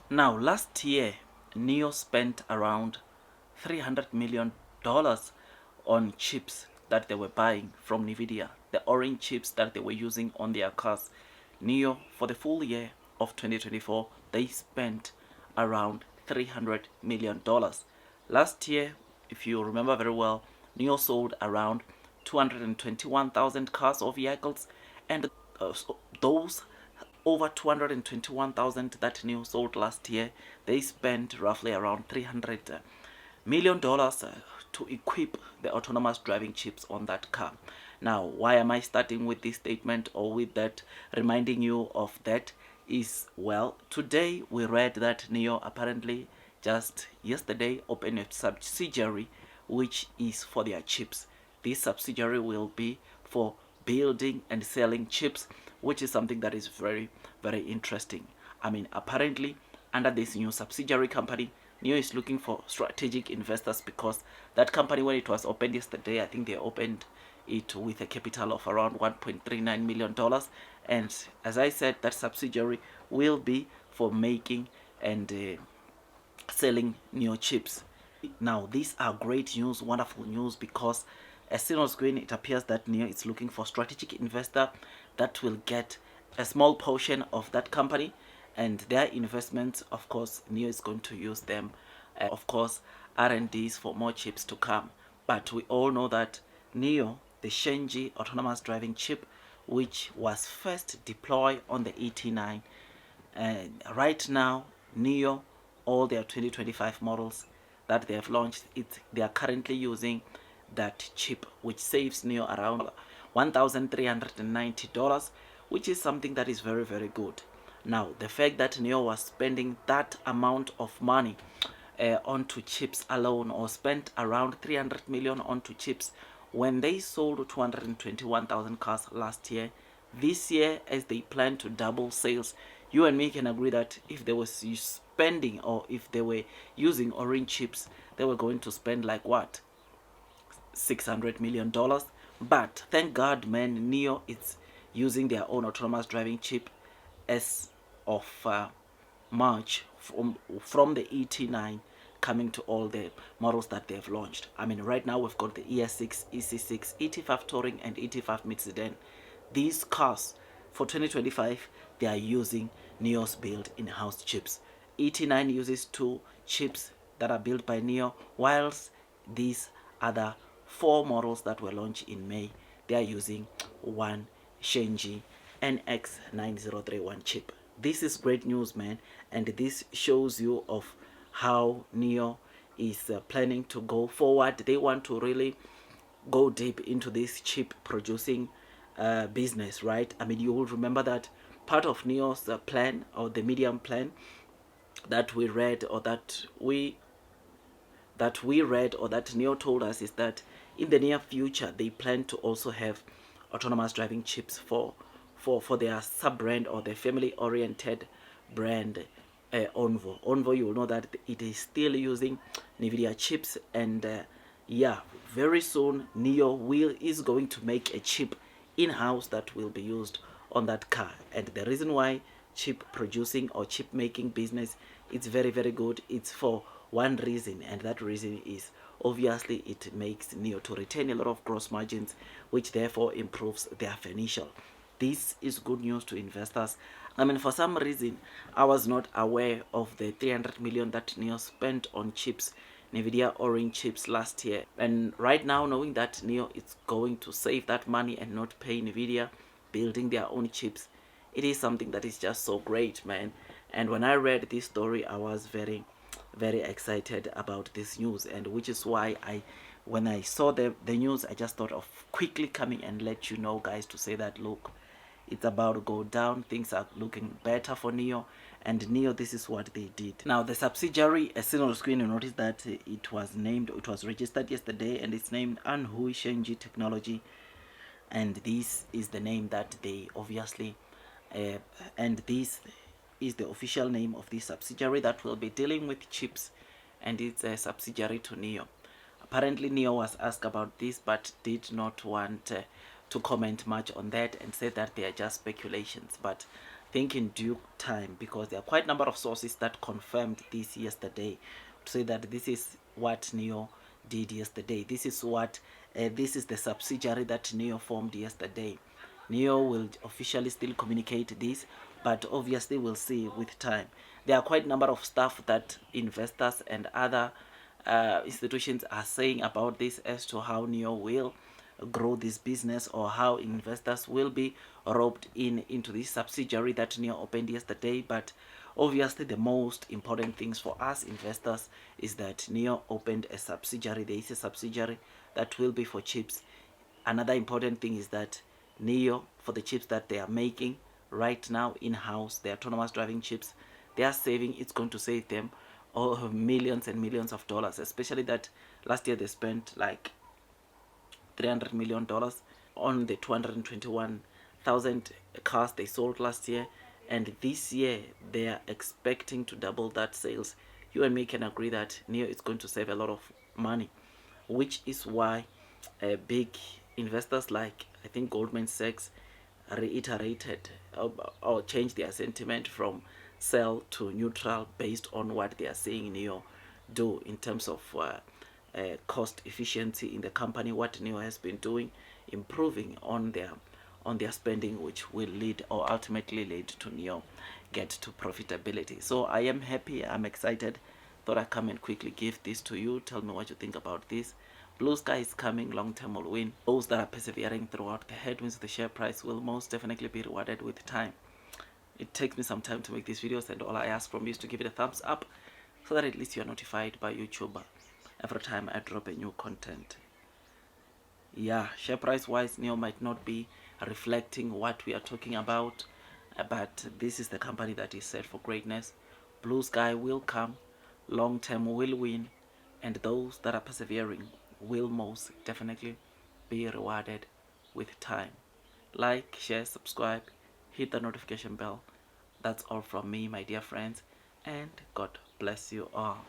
Now, last year, NIO spent around $300 million on chips that they were buying from Nvidia, the Orin chips that they were using on their cars. NIO, for the full year of 2024, they spent around $300 million. Last year, if you remember very well, NIO sold around 221,000 cars or vehicles, and those over 221,000 that NIO sold last year, they spent roughly around $300 million to equip the autonomous driving chips on that car. Now, why am I starting with this statement or with that, reminding you of that? Is, well, today we read that NIO apparently just yesterday opened a subsidiary which is for their chips. This subsidiary will be for building and selling chips, which is something that is very, very interesting. I mean, apparently, under this new subsidiary company, NIO is looking for strategic investors, because that company, when it was opened yesterday, I think they opened it with a capital of around $1.39 million. And as I said, that subsidiary will be for making and selling NIO chips. Now, these are great news, wonderful news, because as seen on screen, it appears that NIO is looking for strategic investor that will get a small portion of that company, and their investments, of course, NIO is going to use them, of course, R&Ds for more chips to come. But we all know that NIO, the Shenji autonomous driving chip, which was first deployed on the ET9, and right now NIO, all their 2025 models that they have launched, they are currently using that chip, which saves NIO around $1,390, which is something that is very, very good. Now, the fact that NIO was spending that amount of money onto chips alone, or spent around 300 million onto chips, when they sold 221,000 cars last year, this year, as they plan to double sales, you and me can agree that if they were spending, or if they were using Orin chips, they were going to spend like what, $600 million. But thank God, man, NIO is using their own autonomous driving chip as of March, from the ET9 coming to all the models that they've launched. I mean, right now we've got the ES6, EC6, ET5 Touring, and ET5 Mid-Sedan. These cars for 2025, they are using NIO's built in-house chips. ET9 uses 2 chips that are built by NIO, whilst these other 4 models that were launched in May, they are using one Shenji NX9031 chip. This is great news, man, and this shows you of how NIO is planning to go forward. They want to really go deep into this chip producing business, right? I mean, you will remember that part of NIO's plan, or the medium plan that we read, or that we read, or that NIO told us, is that in the near future they plan to also have autonomous driving chips for their sub-brand, or the family-oriented brand, Onvo. Onvo, you will know that it is still using Nvidia chips, and yeah, very soon NIO is going to make a chip in-house that will be used on that car. And the reason why chip producing or chip making business, it's very, very good, it's for one reason, and that reason is obviously it makes NIO to retain a lot of gross margins, which therefore improves their financial. This is good news to investors. I mean, for some reason, I was not aware of the 300 million that NIO spent on chips, Nvidia Orin chips last year. And right now, knowing that NIO is going to save that money and not pay Nvidia building their own chips, it is something that is just so great, man. And when I read this story, I was very, very excited about this news, and which is why when I saw the news, I just thought of quickly coming and let you know, guys, to say that, look, it's about to go down, things are looking better for NIO, and NIO, this is what they did. Now, the subsidiary, as seen on the screen, you notice that it was registered yesterday, and it's named Anhui Shengji Technology, and this is the name that they obviously and this is the official name of this subsidiary that will be dealing with chips, and it's a subsidiary to NIO. Apparently NIO was asked about this, but did not want to comment much on that, and said that they are just speculations. But think in due time, because there are quite a number of sources that confirmed this yesterday to say that this is what NIO did yesterday. This is what this is the subsidiary that NIO formed yesterday. NIO will officially still communicate this, but obviously we'll see with time. There are quite a number of stuff that investors and other institutions are saying about this as to how NIO will grow this business, or how investors will be roped into this subsidiary that NIO opened yesterday. But obviously the most important things for us investors is that NIO opened a subsidiary. There is a subsidiary that will be for chips. Another important thing is that NIO, for the chips that they are making right now in-house, the autonomous driving chips, they are saving, it's going to save them millions and millions of dollars, especially that last year they spent like $300 million on the 221,000 cars they sold last year, and this year they are expecting to double that sales. You and me can agree that NIO is going to save a lot of money, which is why big investors like, I think, Goldman Sachs reiterated or changed their sentiment from sell to neutral based on what they are seeing NIO do in terms of cost efficiency in the company, what NIO has been doing, improving on their spending, which will lead or ultimately lead to NIO get to profitability. So I am happy, I'm excited. Thought I'd come and quickly give this to you. Tell me what you think about this. Blue sky is coming, long term will win. Those that are persevering throughout the headwinds of the share price will most definitely be rewarded with time. It takes me some time to make these videos, and all I ask from you is to give it a thumbs up so that at least you are notified by YouTube every time I drop a new content. Yeah, share price wise, NIO might not be reflecting what we are talking about, but this is the company that is set for greatness. Blue sky will come, long term will win, and those that are persevering will most definitely be rewarded with time. Like, share, subscribe, hit the notification bell. That's all from me, my dear friends, and God bless you all.